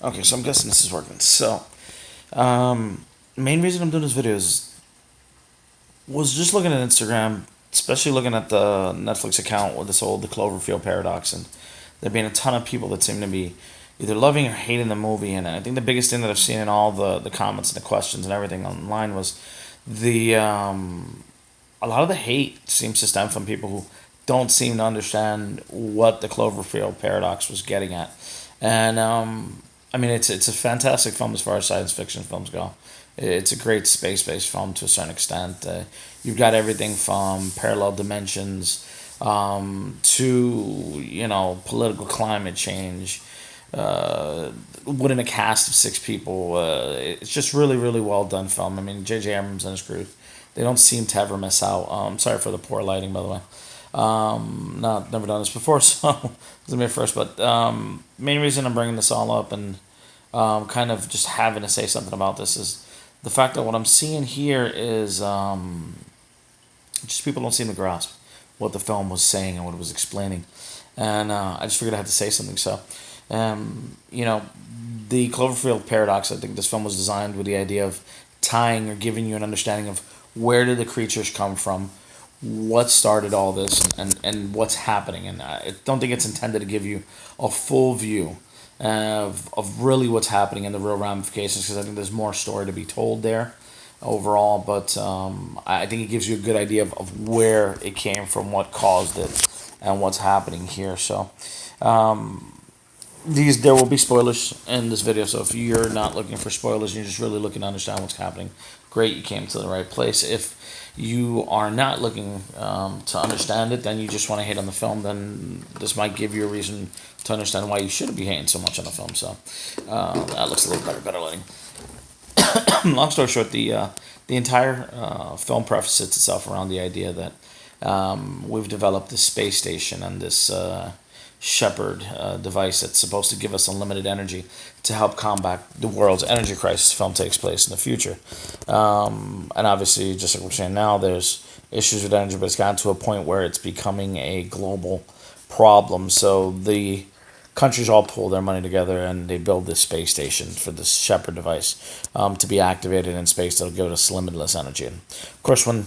Okay, so I'm guessing this is working. So, main reason I'm doing this video was just looking at Instagram, especially looking at the Netflix account with this old the Cloverfield paradox, and there being a ton of people that seem to be either loving or hating the movie. And I think the biggest thing that I've seen in all the comments and the questions and everything online was the a lot of the hate seems to stem from people who don't seem to understand what the Cloverfield paradox was getting at. And I mean, it's a fantastic film as far as science fiction films go. It's a great space based film to a certain extent. You've got everything from parallel dimensions to political climate change. Within a cast of six people, it's just really well done film. I mean, J.J. Abrams and his crew, they don't seem to ever miss out. Sorry for the poor lighting, by the way. Not never done this before, so this is my first. But main reason I'm bringing this all up and kind of just having to say something about this is the fact that what I'm seeing here is just people don't seem to grasp what the film was saying and what it was explaining, and I just figured I had to say something. So, you know, the Cloverfield paradox. I think this film was designed with the idea of tying or giving you an understanding of where did the creatures come from, what started all this, and what's happening. And I don't think it's intended to give you a full view of really what's happening and the real ramifications, because I think there's more story to be told there overall. But I think it gives you a good idea of where it came from, what caused it, and what's happening here. So there will be spoilers in this video. So if you're not looking for spoilers, you're just really looking to understand what's happening, great, you came to the right place. If you are not looking to understand it, then you just want to hate on the film, then this might give you a reason to understand why you shouldn't be hating so much on the film. So that looks a little better lighting. Long story short, the entire film prefaces itself around the idea that we've developed this space station and this Shepherd device that's supposed to give us unlimited energy to help combat the world's energy crisis. The film takes place in the future, and obviously, just like we're saying now, there's issues with energy, but it's gotten to a point where it's becoming a global problem. So the countries all pull their money together and they build this space station for this Shepherd device to be activated in space that'll give us limitless energy. And of course, when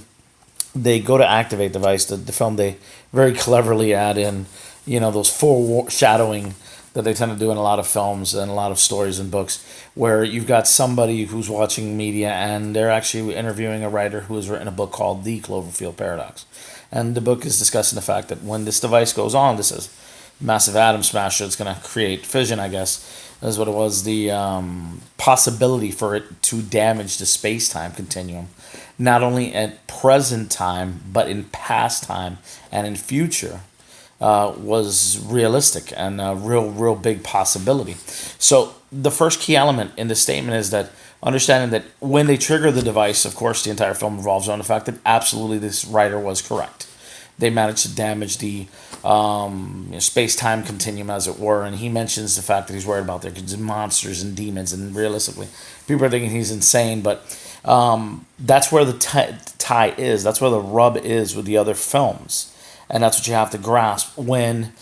they go to activate the device, the film, they very cleverly add in, those foreshadowing that they tend to do in a lot of films and a lot of stories and books, where you've got somebody who's watching media and they're actually interviewing a writer who has written a book called The Cloverfield Paradox. And the book is discussing the fact that when this device goes on, this is massive atom smasher, it's going to create fission, I guess, is what it was, the possibility for it to damage the space-time continuum, not only at present time, but in past time and in future, was realistic and a real big possibility. So the first key element in the statement is that understanding that when they trigger the device, of course, the entire film revolves around the fact that absolutely this writer was correct. They managed to damage the space-time continuum, as it were, and he mentions the fact that he's worried about their monsters and demons, and realistically, people are thinking he's insane, but that's where the tie is. That's where the rub is with the other films. And that's what you have to grasp. When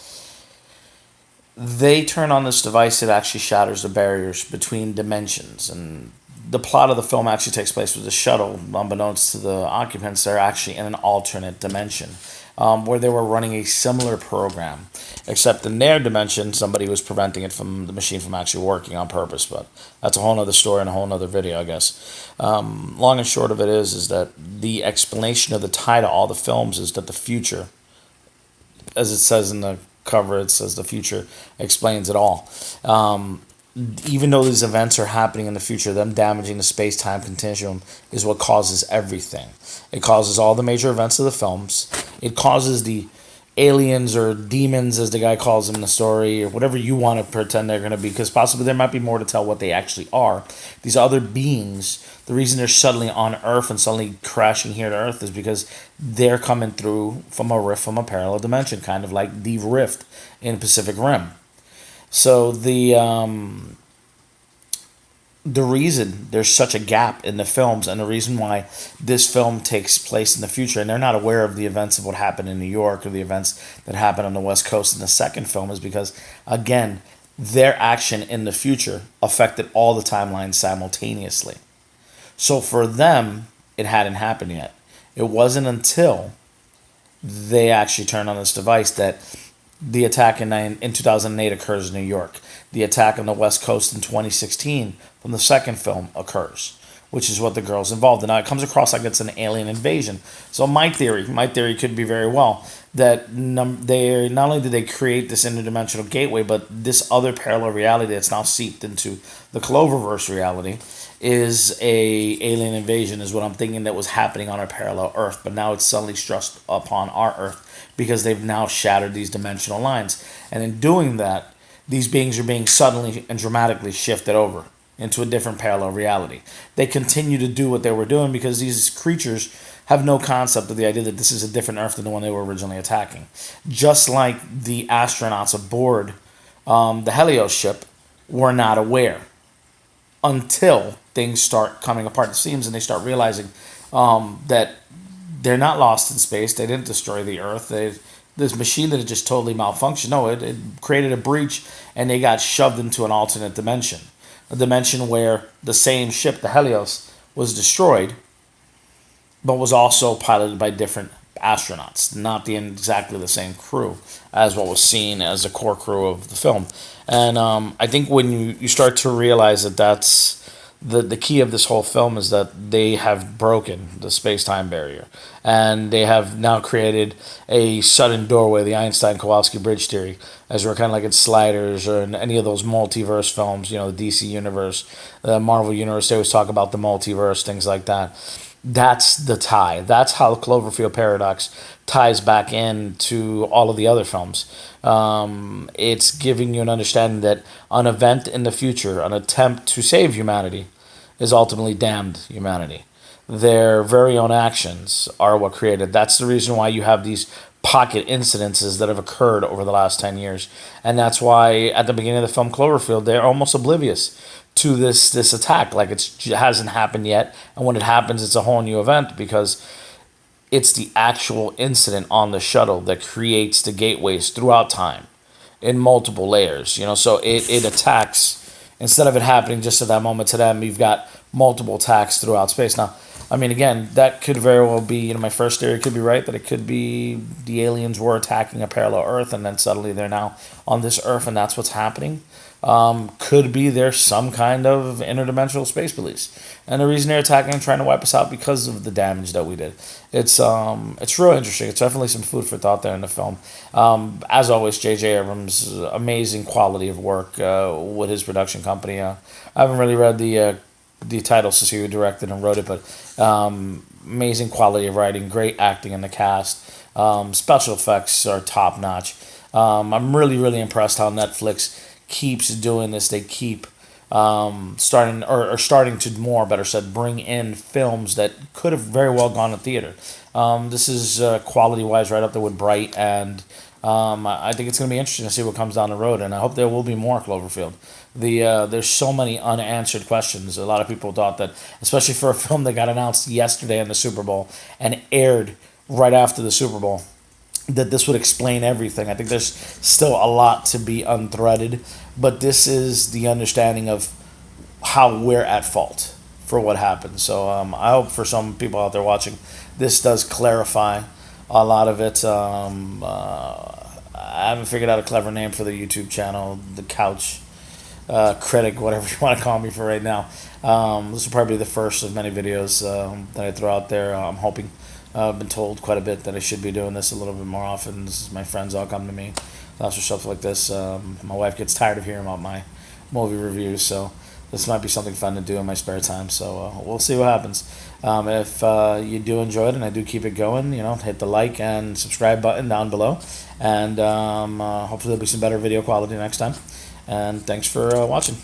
they turn on this device, it actually shatters the barriers between dimensions. And the plot of the film actually takes place with the shuttle. Unbeknownst to the occupants, they're actually in an alternate dimension where they were running a similar program. Except in their dimension, somebody was preventing it from the machine from actually working on purpose. But that's a whole other story and a whole other video, I guess. Long and short of it is that the explanation of the tie to all the films is that the future, as it says in the cover, it says the future explains it all. Even though these events are happening in the future, them damaging the space-time continuum is what causes everything. It causes all the major events of the films. It causes the aliens or demons, as the guy calls them in the story, or whatever you want to pretend they're going to be, because possibly there might be more to tell what they actually are. These other beings, the reason they're suddenly on Earth and suddenly crashing here to Earth is because they're coming through from a rift from a parallel dimension, kind of like the rift in Pacific Rim. So the reason there's such a gap in the films, and the reason why this film takes place in the future, and they're not aware of the events of what happened in New York or the events that happened on the West Coast in the second film, is because, again, their action in the future affected all the timelines simultaneously. So for them, it hadn't happened yet. It wasn't until they actually turned on this device that the attack in 2008 occurs in New York. The attack on the West Coast in 2016 from the second film occurs, which is what the girl's involved in. Now, it comes across like it's an alien invasion. So my theory could be very well that they not only did they create this interdimensional gateway, but this other parallel reality that's now seeped into the Cloververse reality is a alien invasion, is what I'm thinking that was happening on our parallel Earth. But now it's suddenly stressed upon our Earth because they've now shattered these dimensional lines. And in doing that, these beings are being suddenly and dramatically shifted over into a different parallel reality. They continue to do what they were doing because these creatures have no concept of the idea that this is a different Earth than the one they were originally attacking. Just like the astronauts aboard the Helios ship were not aware until things start coming apart at the seams and they start realizing that they're not lost in space. They didn't destroy the Earth. This machine that had just totally malfunctioned. No, it created a breach and they got shoved into an alternate dimension. A dimension where the same ship, the Helios, was destroyed, but was also piloted by different astronauts, not exactly the same crew as what was seen as the core crew of the film. And I think when you start to realize that that's the key of this whole film is that they have broken the space-time barrier. And they have now created a sudden doorway, the Einstein-Kowalski bridge theory, as we're kind of like in Sliders or in any of those multiverse films, the DC universe, the Marvel universe, they always talk about the multiverse, things like that. That's the tie. That's how the Cloverfield paradox ties back into all of the other films. It's giving you an understanding that an event in the future, an attempt to save humanity, is ultimately damned humanity. Their very own actions are what created. That's the reason why you have these pocket incidences that have occurred over the last 10 years. And that's why at the beginning of the film Cloverfield, they're almost oblivious to this attack. Like it hasn't happened yet. And when it happens, it's a whole new event because it's the actual incident on the shuttle that creates the gateways throughout time in multiple layers. So it attacks. Instead of it happening just at that moment to them, you've got multiple attacks throughout space. Now, I mean, again, that could very well be, my first theory could be right, that it could be the aliens were attacking a parallel Earth and then suddenly they're now on this Earth and that's what's happening. Could be there's some kind of interdimensional space police. And the reason they're attacking and trying to wipe us out because of the damage that we did. It's real interesting. It's definitely some food for thought there in the film. As always, J.J. Abrams, amazing quality of work with his production company. I haven't really read the titles to see who directed and wrote it, but amazing quality of writing, great acting in the cast. Special effects are top notch. I'm really, really impressed how Netflix keeps doing this. They keep starting to, more better said, bring in films that could have very well gone to theater. This is quality wise right up there with Bright, and I think it's going to be interesting to see what comes down the road, and I hope there will be more Cloverfield. There's so many unanswered questions. A lot of people thought that, especially for a film that got announced yesterday in the Super Bowl and aired right after the Super Bowl, that this would explain everything. I think there's still a lot to be unthreaded, but this is the understanding of how we're at fault for what happened. So I hope for some people out there watching, this does clarify a lot of it. I haven't figured out a clever name for the YouTube channel, the Couch Critic, whatever you want to call me for right now. This will probably be the first of many videos that I throw out there. I'm hoping. I've been told quite a bit that I should be doing this a little bit more often. My friends all come to me, for stuff like this. My wife gets tired of hearing about my movie reviews, so this might be something fun to do in my spare time. So we'll see what happens. If you do enjoy it and I do keep it going, hit the like and subscribe button down below. And hopefully there'll be some better video quality next time. And thanks for watching.